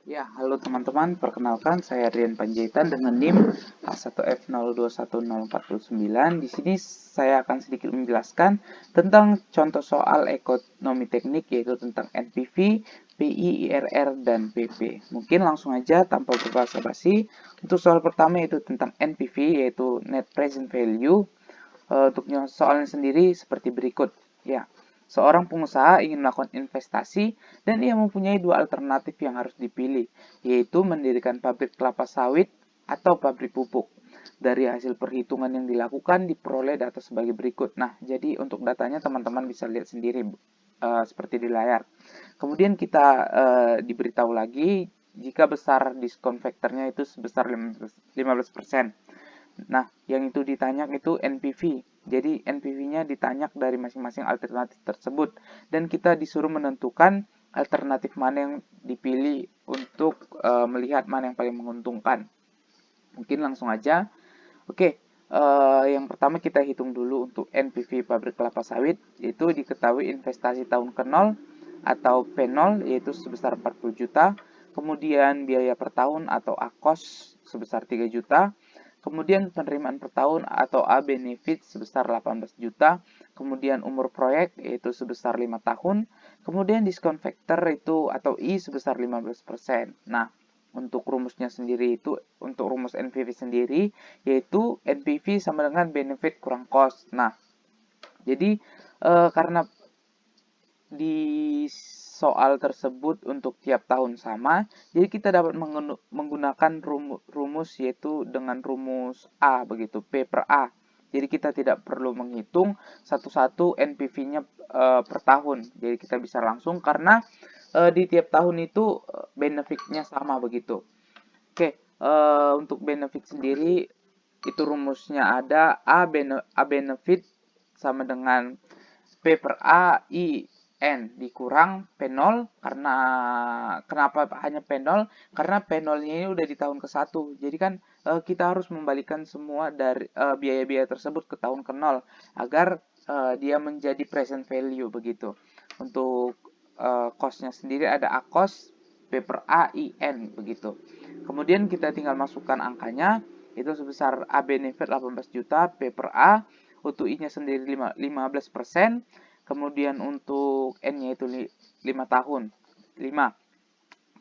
Ya, halo teman-teman, perkenalkan saya Rian Panjaitan dengan NIM A1F021049. Di sini saya akan sedikit menjelaskan tentang contoh soal ekonomi teknik yaitu tentang NPV, PI, IRR, dan PP. Mungkin langsung aja tanpa berbasa-basi. Untuk soal pertama yaitu tentang NPV yaitu Net Present Value. Untuk soalnya sendiri seperti berikut. Ya, seorang pengusaha ingin melakukan investasi dan ia mempunyai dua alternatif yang harus dipilih, yaitu mendirikan pabrik kelapa sawit atau pabrik pupuk. Dari hasil perhitungan yang dilakukan diperoleh data sebagai berikut. Nah, jadi untuk datanya teman-teman bisa lihat sendiri seperti di layar. Kemudian kita diberitahu lagi jika besar diskon faktornya itu sebesar 15%. Nah, yang itu ditanyak itu NPV. Jadi NPV-nya ditanyak dari masing-masing alternatif tersebut dan kita disuruh menentukan alternatif mana yang dipilih untuk melihat mana yang paling menguntungkan. Mungkin langsung aja. Oke, yang pertama kita hitung dulu untuk NPV pabrik kelapa sawit, yaitu diketahui investasi tahun ke-0 atau P0 yaitu sebesar 40 juta, kemudian biaya per tahun atau AKOS sebesar 3 juta, kemudian penerimaan per tahun atau A benefit sebesar 18 juta, kemudian umur proyek yaitu sebesar 5 tahun, kemudian diskon factor itu atau I sebesar 15%. Nah, untuk rumusnya sendiri itu untuk rumus NPV sendiri yaitu NPV sama dengan benefit kurang cost. Nah, jadi karena di soal tersebut untuk tiap tahun sama, jadi kita dapat menggunakan rumus yaitu dengan rumus A begitu, P per A. Jadi kita tidak perlu menghitung satu-satu NPV-nya per tahun. Jadi kita bisa langsung karena di tiap tahun itu benefitnya sama begitu. Oke, untuk benefit sendiri itu rumusnya ada A benefit sama dengan P per A I N dikurang P0 karena kenapa hanya P0? Karena P0-nya ini udah di tahun ke-1. Jadi kan kita harus membalikan semua dari biaya-biaya tersebut ke tahun ke-0 agar dia menjadi present value begitu. Untuk cost-nya sendiri ada A cost P per A I N begitu. Kemudian kita tinggal masukkan angkanya itu sebesar A benefit 18 juta P per A, untuk I-nya sendiri 15%, kemudian untuk N-nya itu 5 tahun, 5.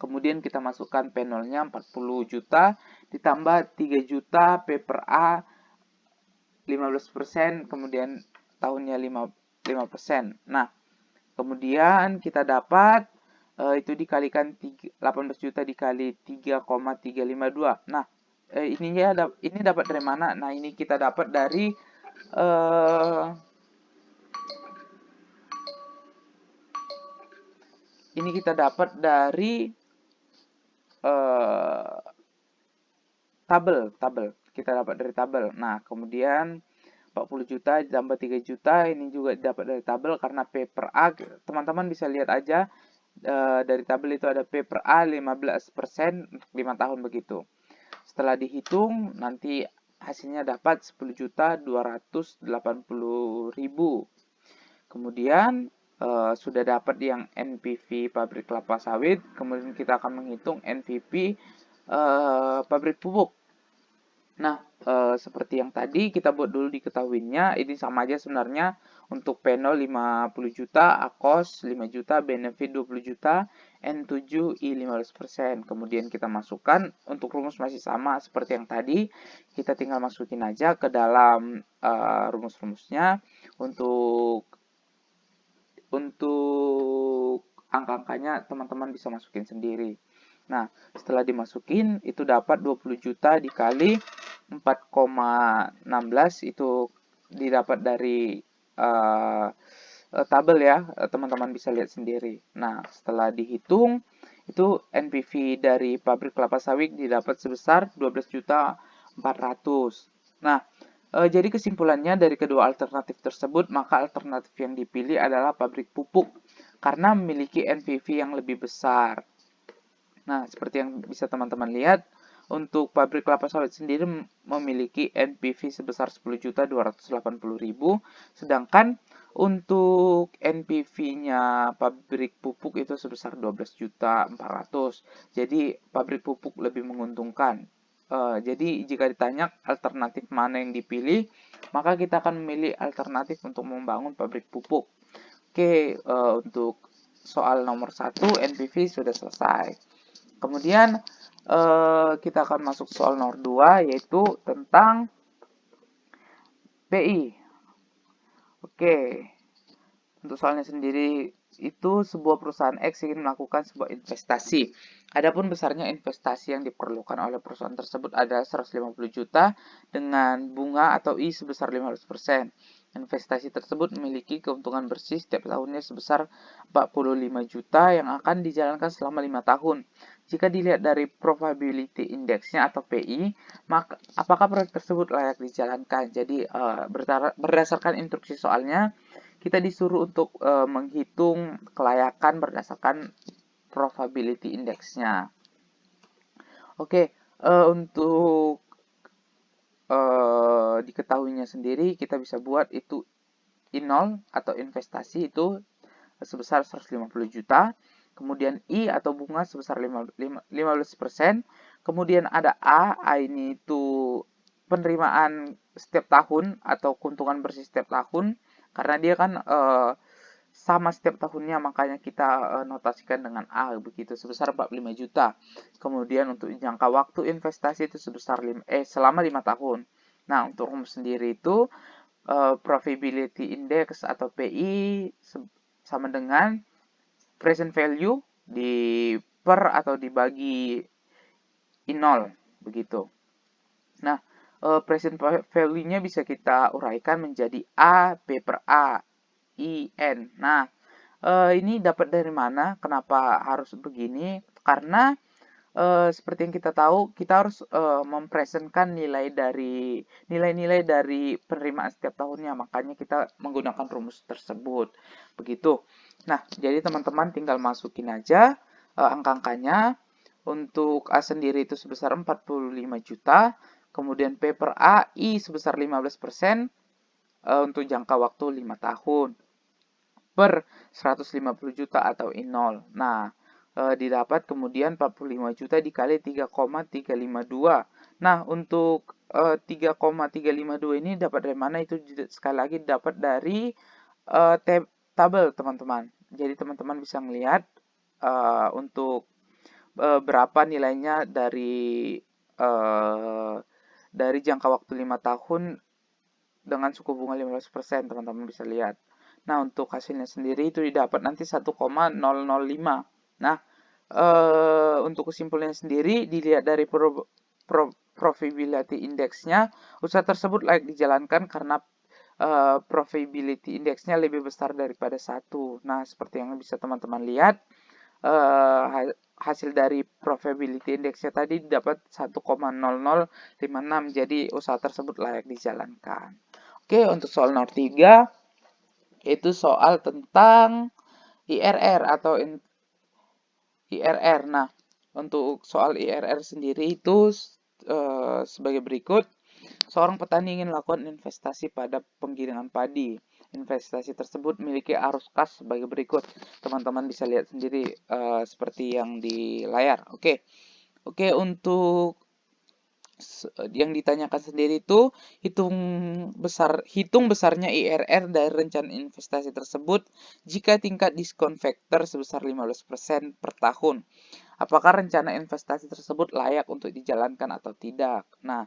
Kemudian kita masukkan P0-nya 40 juta ditambah 3 juta P per A 15%, kemudian tahunnya 5%. Nah, kemudian kita dapat itu dikalikan 18 juta dikali 3,352. Nah, ini dapat dari mana? Nah, ini kita dapat dari eh, ini kita dapat dari eh, tabel. Kita dapat dari tabel. Nah, kemudian 40 juta ditambah 3 juta ini juga dapat dari tabel karena P per A teman-teman bisa lihat aja dari tabel itu ada P per A 15% 5 tahun begitu. Setelah dihitung nanti hasilnya dapat 10.280.000. Kemudian sudah dapat yang NPV pabrik kelapa sawit, kemudian kita akan menghitung NPV pabrik pupuk. Nah, seperti yang tadi kita buat dulu diketahuinya, ini sama aja sebenarnya untuk P0 50 juta, AKOS 5 juta, benefit 20 juta, N7 I 15%. Kemudian kita masukkan untuk rumus masih sama seperti yang tadi, kita tinggal masukin aja ke dalam rumus-rumusnya untuk angka-angkanya teman-teman bisa masukin sendiri. Nah, setelah dimasukin itu dapat 20 juta dikali 4,16 itu didapat dari tabel ya, teman-teman bisa lihat sendiri. Nah, setelah dihitung itu NPV dari pabrik kelapa sawit didapat sebesar 12 juta 400. Nah, jadi kesimpulannya dari kedua alternatif tersebut, maka alternatif yang dipilih adalah pabrik pupuk karena memiliki NPV yang lebih besar. Nah, seperti yang bisa teman-teman lihat, Untuk pabrik kelapa sawit sendiri memiliki NPV sebesar 10.280.000, sedangkan untuk NPV-nya pabrik pupuk itu sebesar 12.400.000. Jadi pabrik pupuk lebih menguntungkan. Jadi jika ditanya alternatif mana yang dipilih, maka kita akan memilih alternatif untuk membangun pabrik pupuk. Oke, untuk soal nomor 1 NPV sudah selesai. Kemudian kita akan masuk soal nomor 2, yaitu tentang PI. Oke, untuk soalnya sendiri itu sebuah perusahaan X ingin melakukan sebuah investasi. Adapun besarnya investasi yang diperlukan oleh perusahaan tersebut adalah 150 juta dengan bunga atau I sebesar 15%. Investasi tersebut memiliki keuntungan bersih setiap tahunnya sebesar 45 juta yang akan dijalankan selama 5 tahun. Jika dilihat dari probability index-nya atau PI, maka apakah proyek tersebut layak dijalankan? Jadi berdasarkan instruksi soalnya, kita disuruh untuk menghitung kelayakan berdasarkan probability index-nya. Oke, untuk diketahuinya sendiri, kita bisa buat itu I0 atau investasi itu sebesar 150 juta, kemudian I atau bunga sebesar 15%, kemudian ada A ini itu penerimaan setiap tahun atau keuntungan bersih setiap tahun, karena dia kan sama setiap tahunnya, makanya kita notasikan dengan A begitu, sebesar 45 juta. Kemudian untuk jangka waktu investasi itu sebesar selama 5 tahun. Nah, untuk rumus sendiri itu probability index atau PI sama dengan present value di per atau dibagi I0 begitu. Nah, present value-nya bisa kita uraikan menjadi A P per A I N. Nah, ini dapat dari mana? Kenapa harus begini? Karena seperti yang kita tahu, kita harus mempresentkan nilai-nilai dari penerimaan setiap tahunnya. Makanya kita menggunakan rumus tersebut. Begitu. Nah, jadi teman-teman tinggal masukin aja angka-angkanya. Untuk A sendiri itu sebesar 45 juta. Kemudian P per A, I sebesar 15% untuk jangka waktu 5 tahun. Per 150 juta atau I0. Nah, didapat kemudian 45 juta dikali 3,352. Nah, untuk 3,352 ini dapat dari mana? Itu sekali lagi dapat dari tabel, teman-teman. Jadi teman-teman bisa melihat untuk berapa nilainya dari jangka waktu 5 tahun dengan suku bunga 15%, teman-teman bisa lihat. Nah, untuk hasilnya sendiri itu didapat nanti 1,005. Nah, untuk kesimpulannya sendiri dilihat dari probability index-nya, usaha tersebut layak dijalankan karena probability index-nya lebih besar daripada 1. Nah, seperti yang bisa teman-teman lihat, hasil dari probability index-nya tadi dapat 1,0056. Jadi usaha tersebut layak dijalankan. Oke, untuk soal nomor 3 itu soal tentang IRR atau IRR. Nah, untuk soal IRR sendiri itu sebagai berikut. Seorang petani ingin melakukan investasi pada penggilingan padi. Investasi tersebut memiliki arus kas sebagai berikut. Teman-teman bisa lihat sendiri seperti yang di layar. Oke, untuk yang ditanyakan sendiri itu hitung besarnya IRR dari rencana investasi tersebut jika tingkat diskon factor sebesar 15% per tahun. Apakah rencana investasi tersebut layak untuk dijalankan atau tidak? Nah,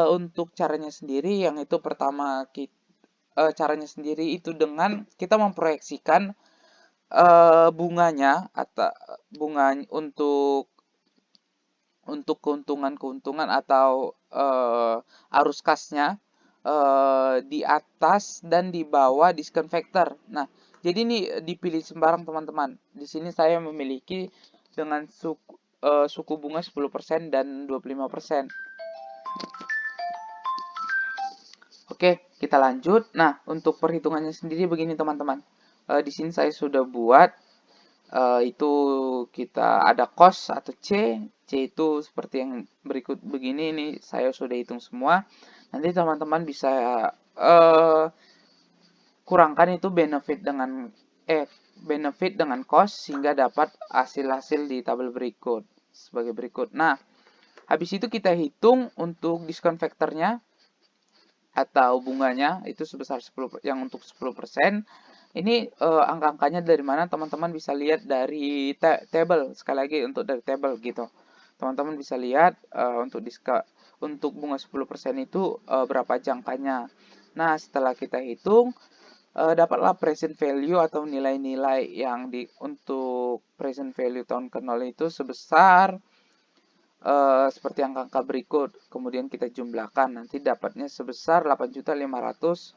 untuk caranya sendiri yang itu pertama caranya sendiri itu dengan kita memproyeksikan bunganya atau bunga untuk keuntungan atau arus kasnya di atas dan di bawah diskon factor. Nah, jadi ini dipilih sembarang, teman-teman. Di sini saya memiliki dengan suku bunga 10% dan 25%. Oke, kita lanjut. Nah, untuk perhitungannya sendiri begini, teman-teman. Di sini saya sudah buat Itu kita ada cost atau C. C itu seperti yang berikut begini, ini saya sudah hitung semua. Nanti teman-teman bisa kurangkan itu benefit dengan cost sehingga dapat hasil-hasil di tabel berikut sebagai berikut. Nah, habis itu kita hitung untuk diskon faktornya atau bunganya itu sebesar 10 yang untuk 10%. Ini angka-angkanya dari mana teman-teman bisa lihat dari table, sekali lagi untuk dari table gitu. Teman-teman bisa lihat untuk bunga 10% itu berapa jangkanya. Nah, setelah kita hitung dapatlah present value atau nilai-nilai yang untuk present value tahun ke-0 itu sebesar seperti angka-angka berikut. Kemudian kita jumlahkan, nanti dapatnya sebesar 8.4.250.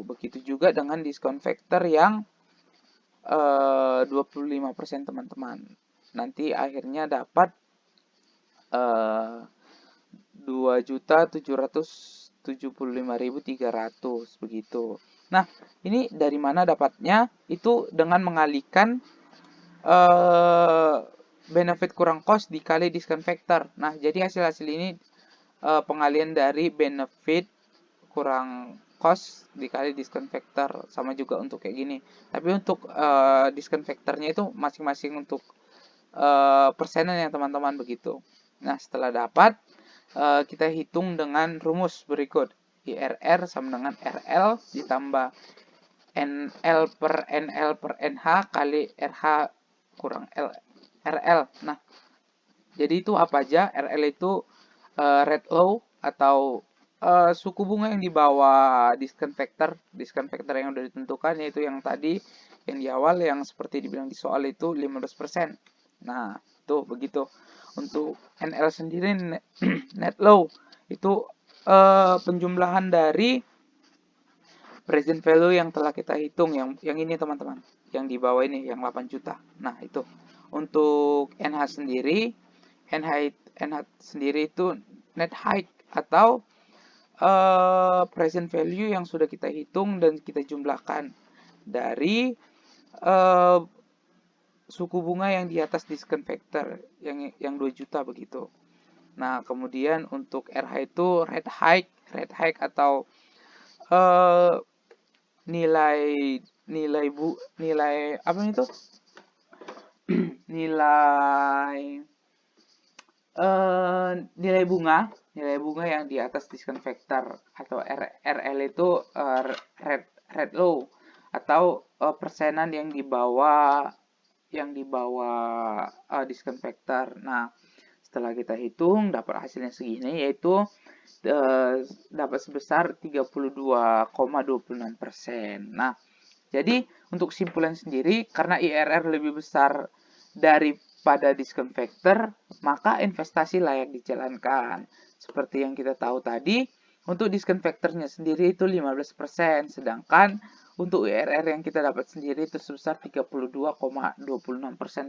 Begitu juga dengan diskon factor yang 25% teman-teman. Nanti akhirnya dapat 2.775.300 begitu. Nah, ini dari mana dapatnya? Itu dengan mengalihkan benefit kurang cost dikali diskon factor. Nah, jadi hasil-hasil ini pengalian dari benefit kurang cost dikali diskon factor, sama juga untuk kayak gini. Tapi untuk diskon factornya itu masing-masing untuk persenan ya teman-teman begitu. Nah, setelah dapat kita hitung dengan rumus berikut. IRR sama dengan RL ditambah NL per NH kali RH kurang RL. Nah, jadi itu apa aja? RL itu rate low atau suku bunga yang di bawah diskon factor yang sudah ditentukan, yaitu yang tadi yang di awal yang seperti dibilang di soal itu 15%. Nah, itu begitu. Untuk NL sendiri net low itu penjumlahan dari present value yang telah kita hitung, yang ini teman-teman, yang di bawah ini yang 8 juta. Nah, itu untuk NH sendiri, NH sendiri itu net high atau present value yang sudah kita hitung dan kita jumlahkan dari suku bunga yang di atas diskon factor yang 2 juta begitu. Nah, kemudian untuk RH itu rate hike atau nilai apa itu? Nilai bunga yang di atas diskon factor atau RL itu rate low atau persenan yang di bawah diskon factor. Nah, setelah kita hitung dapat hasilnya segini, yaitu dapat sebesar 32,26%. Nah, jadi untuk kesimpulan sendiri, karena IRR lebih besar daripada diskon factor, maka investasi layak dijalankan. Seperti yang kita tahu tadi, untuk diskon factornya sendiri itu 15%, sedangkan untuk IRR yang kita dapat sendiri itu sebesar 32,26%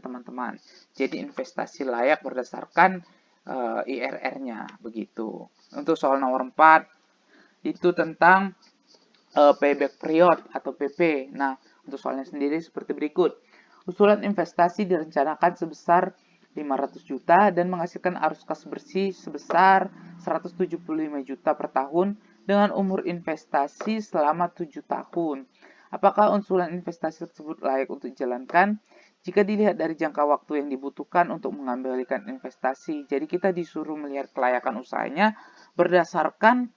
teman-teman. Jadi investasi layak berdasarkan IRR-nya begitu. Untuk soal nomor 4 itu tentang payback period atau PP. Nah, untuk soalnya sendiri seperti berikut. Usulan investasi direncanakan sebesar 500 juta dan menghasilkan arus kas bersih sebesar 175 juta per tahun dengan umur investasi selama 7 tahun. Apakah usulan investasi tersebut layak untuk dijalankan? Jika dilihat dari jangka waktu yang dibutuhkan untuk mengembalikan investasi, jadi kita disuruh melihat kelayakan usahanya berdasarkan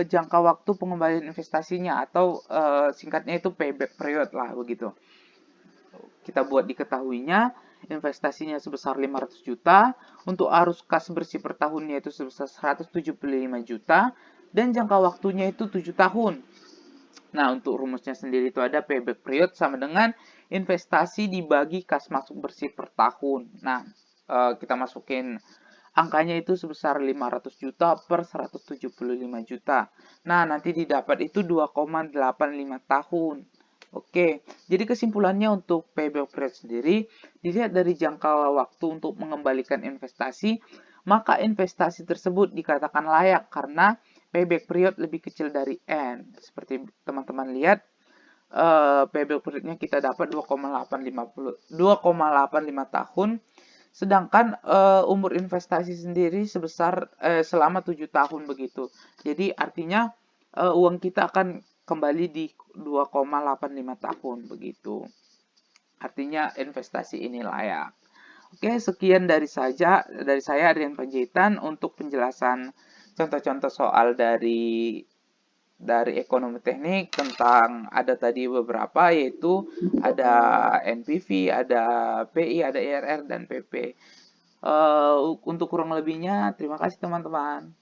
jangka waktu pengembalian investasinya atau singkatnya itu payback period lah begitu. Kita buat diketahuinya investasinya sebesar 500 juta, untuk arus kas bersih per tahunnya itu sebesar 175 juta dan jangka waktunya itu 7 tahun. Nah, untuk rumusnya sendiri itu ada payback period sama dengan investasi dibagi kas masuk bersih per tahun. Nah, kita masukin angkanya itu sebesar 500 juta per 175 juta. Nah, nanti didapat itu 2,85 tahun. Oke, jadi kesimpulannya untuk payback period sendiri, dilihat dari jangka waktu untuk mengembalikan investasi, maka investasi tersebut dikatakan layak karena payback period lebih kecil dari N. Seperti teman-teman lihat, payback periodnya kita dapat 2,85 tahun. Sedangkan umur investasi sendiri sebesar selama 7 tahun begitu. Jadi artinya uang kita akan kembali di 2,85 tahun begitu. Artinya investasi ini layak. Oke, sekian dari saya Adrian Panjaitan untuk penjelasan contoh-contoh soal dari ekonomi teknik tentang ada tadi beberapa yaitu ada NPV, ada PI, ada IRR dan PP. Untuk kurang lebihnya terima kasih teman-teman.